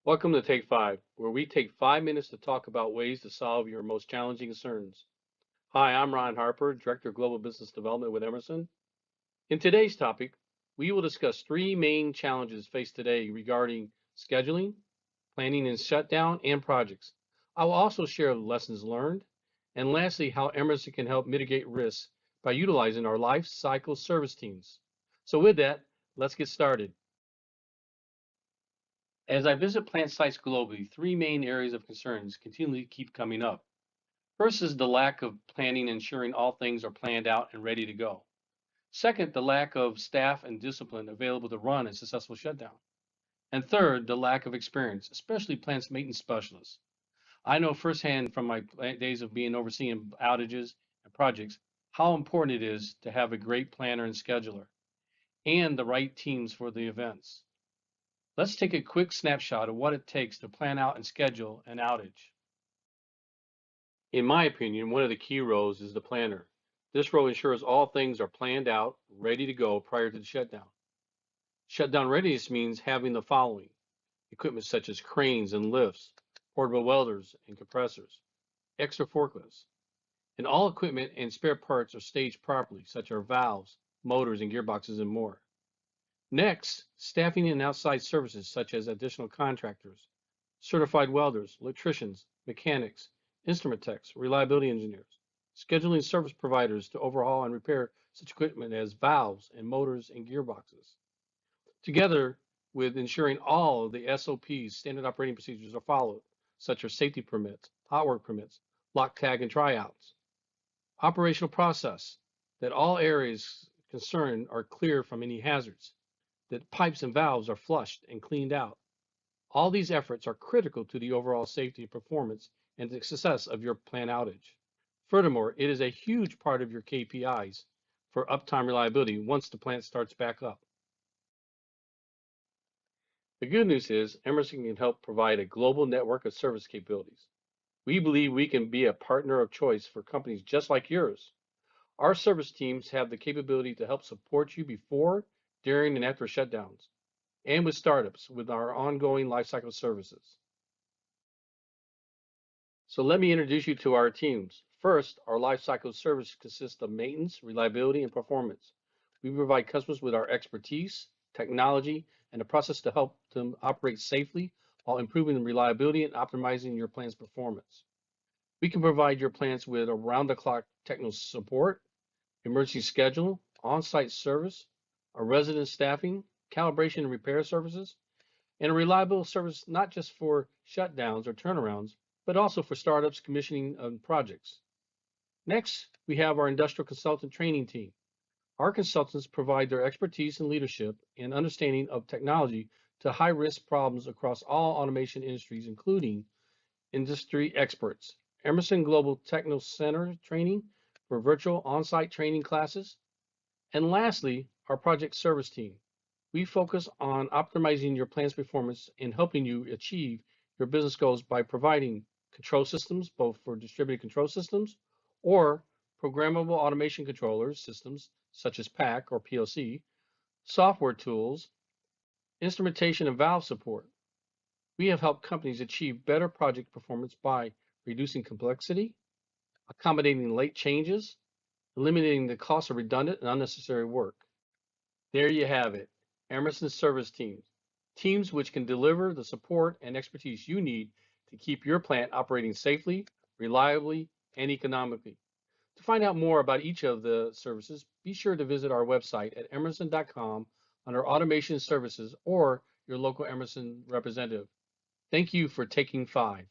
Welcome to Take 5, where we take 5 minutes to talk about ways to solve your most challenging concerns. Hi, I'm Ron Harper, Director of Global Business Development with Emerson. In today's topic, we will discuss three main challenges faced today regarding scheduling, planning and shutdown, and projects. I will also share lessons learned, and lastly, how Emerson can help mitigate risks by utilizing our life cycle service teams. So with that, let's get started. As I visit plant sites globally, three main areas of concerns continually keep coming up. First is the lack of planning, ensuring all things are planned out and ready to go. Second, the lack of staff and discipline available to run a successful shutdown. And third, the lack of experience, especially plant maintenance specialists. I know firsthand from my days of being overseeing outages and projects how important it is to have a great planner and scheduler and the right teams for the events. Let's take a quick snapshot of what it takes to plan out and schedule an outage. In my opinion, one of the key roles is the planner. This role ensures all things are planned out, ready to go prior to the shutdown. Shutdown readiness means having the following: equipment such as cranes and lifts, portable welders and compressors, extra forklifts, and all equipment and spare parts are staged properly, such as valves, motors, and gearboxes, and more. Next, staffing and outside services such as additional contractors, certified welders, electricians, mechanics, instrument techs, reliability engineers, scheduling service providers to overhaul and repair such equipment as valves and motors and gearboxes, together with ensuring all of the SOPs, standard operating procedures, are followed, such as safety permits, hot work permits, lock tag and tryouts. Operational process, that all areas concerned are clear from any hazards, that pipes and valves are flushed and cleaned out. All these efforts are critical to the overall safety and performance and the success of your plant outage. Furthermore, it is a huge part of your KPIs for uptime reliability once the plant starts back up. The good news is Emerson can help provide a global network of service capabilities. We believe we can be a partner of choice for companies just like yours. Our service teams have the capability to help support you before, during, and after shutdowns, and with startups with our ongoing lifecycle services. So let me introduce you to our teams. First, our lifecycle service consists of maintenance, reliability, and performance. We provide customers with our expertise, technology, and a process to help them operate safely while improving the reliability and optimizing your plant's performance. We can provide your plants with around-the-clock technical support, emergency schedule, on-site service, a resident staffing, calibration and repair services, and a reliable service not just for shutdowns or turnarounds, but also for startups, commissioning, and projects. Next, we have our industrial consultant training team. Our consultants provide their expertise and leadership and understanding of technology to high-risk problems across all automation industries, including industry experts. Emerson Global Techno Center training for virtual on-site training classes. And lastly, our project service team. We focus on optimizing your plant's performance and helping you achieve your business goals by providing control systems, both for distributed control systems or programmable automation controllers systems such as PAC or PLC, software tools, instrumentation and valve support. We have helped companies achieve better project performance by reducing complexity, accommodating late changes, eliminating the cost of redundant and unnecessary work. There you have it, Emerson service teams. Teams which can deliver the support and expertise you need to keep your plant operating safely, reliably, and economically. To find out more about each of the services, be sure to visit our website at emerson.com under Automation Services or your local Emerson representative. Thank you for taking 5.